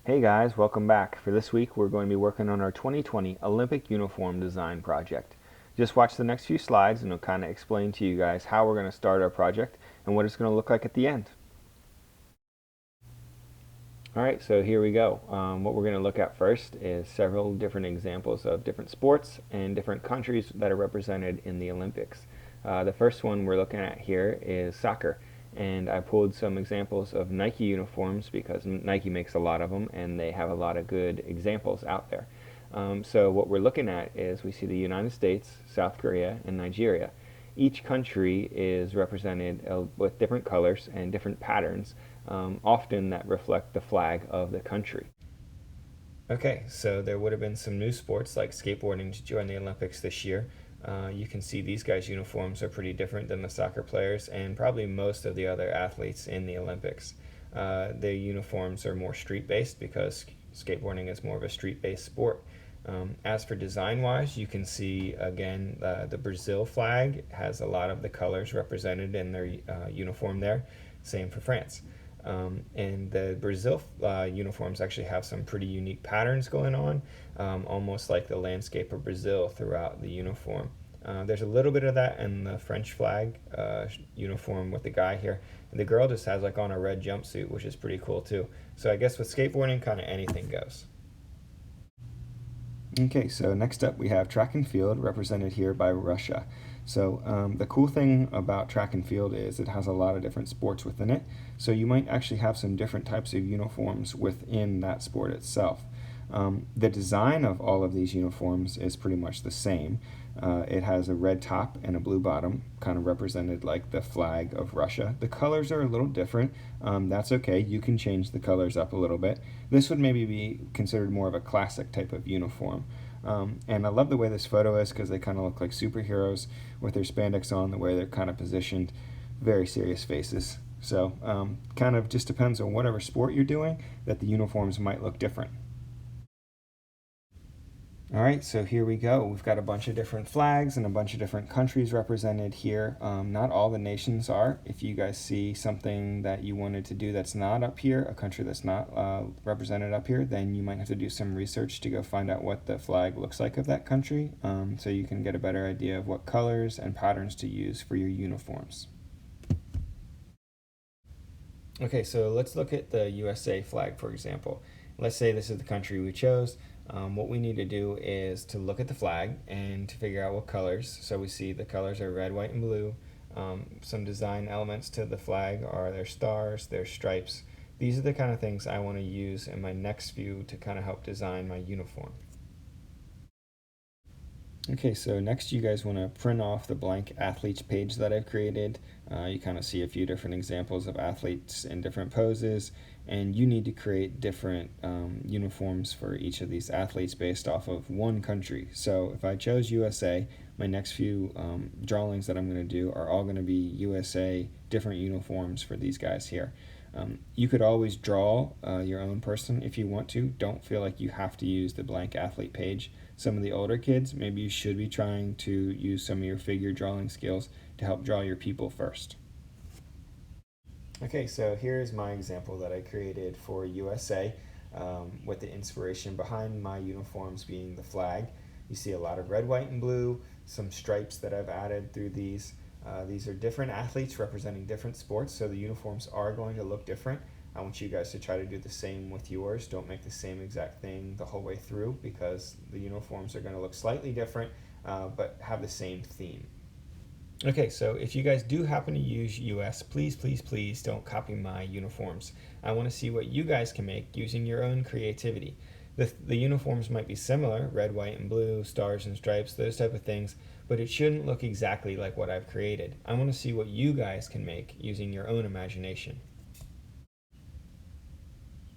Hey guys, welcome back. For this week, we're going to be working on our 2020 Olympic Uniform Design Project. Just watch the next few slides and it'll kind of explain to you guys how we're going to start our project and what it's going to look like at the end. Alright, so here we go. What we're going to look at first is several different examples of different sports and different countries that are represented in the Olympics. The first one we're looking at here is soccer. And I pulled some examples of Nike uniforms because Nike makes a lot of them and they have a lot of good examples out there. So what we're looking at is we see the United States, South Korea, and Nigeria. Each country is represented with different colors and different patterns, often that reflect the flag of the country. Okay, so there would have been some new sports like skateboarding to join the Olympics this year. You can see these guys' uniforms are pretty different than the soccer players and probably most of the other athletes in the Olympics. Their uniforms are more street-based because skateboarding is more of a street-based sport. As for design-wise, you can see, again, the Brazil flag has a lot of the colors represented in their uniform there. Same for France. And the Brazil uniforms actually have some pretty unique patterns going on, almost like the landscape of Brazil throughout the uniform. There's a little bit of that in the French flag uniform with the guy here. And the girl just has like on a red jumpsuit, which is pretty cool too. So I guess with skateboarding, kind of anything goes. Okay, so next up we have track and field represented here by Russia. So the cool thing about track and field is it has a lot of different sports within it. So you might actually have some different types of uniforms within that sport itself. The design of all of these uniforms is pretty much the same. It has a red top and a blue bottom, kind of represented like the flag of Russia. The colors are a little different. That's okay. You can change the colors up a little bit. This would maybe be considered more of a classic type of uniform. And I love the way this photo is because they kind of look like superheroes with their spandex on, the way they're kind of positioned. Very serious faces. So kind of just depends on whatever sport you're doing that the uniforms might look different. All right, so here we go. We've got a bunch of different flags and a bunch of different countries represented here. Not all the nations are. If you guys see something that you wanted to do that's not up here, a country that's not represented up here, then you might have to do some research to go find out what the flag looks like of that country, so you can get a better idea of what colors and patterns to use for your uniforms. Okay, so let's look at the USA flag, for example. Let's say this is the country we chose. What we need to do is to look at the flag and to figure out what colors. So we see the colors are red, white, and blue. Some design elements to the flag are their stars, their stripes. These are the kind of things I want to use in my next view to kind of help design my uniform. Okay, so next you guys want to print off the blank athletes page that I've created. You kind of see a few different examples of athletes in different poses, and you need to create different uniforms for each of these athletes based off of one country. So if I chose USA, my next few drawings that I'm going to do are all going to be USA different uniforms for these guys here. You could always draw your own person if you want to. Don't feel like you have to use the blank athlete page. Some of the older kids, maybe you should be trying to use some of your figure drawing skills to help draw your people first. Okay, so here's my example that I created for USA with the inspiration behind my uniforms being the flag. You see a lot of red, white, and blue, some stripes that I've added through these. These are different athletes representing different sports, so the uniforms are going to look different. I want you guys to try to do the same with yours. Don't make the same exact thing the whole way through because the uniforms are going to look slightly different, but have the same theme. Okay, so if you guys do happen to use US, please, please, please don't copy my uniforms. I want to see what you guys can make using your own creativity. The uniforms might be similar, red, white, and blue, stars and stripes, those type of things, but it shouldn't look exactly like what I've created. I want to see what you guys can make using your own imagination.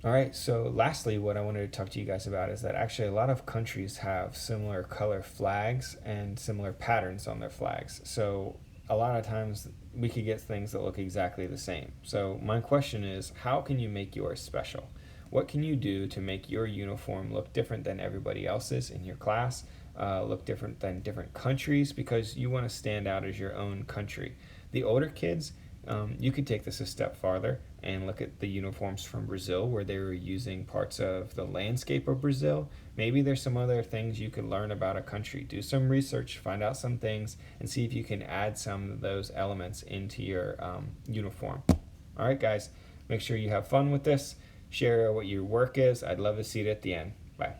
All right, so lastly, what I wanted to talk to you guys about is that actually a lot of countries have similar color flags and similar patterns on their flags. So a lot of times we could get things that look exactly the same. So my question is, how can you make yours special? What can you do to make your uniform look different than everybody else's in your class, look different than different countries because you want to stand out as your own country? The older kids, you could take this a step farther and look at the uniforms from Brazil where they were using parts of the landscape of Brazil. Maybe there's some other things you could learn about a country. Do some research, find out some things, and see if you can add some of those elements into your uniform. All right, guys, make sure you have fun with this. Share what your work is. I'd love to see it at the end. Bye.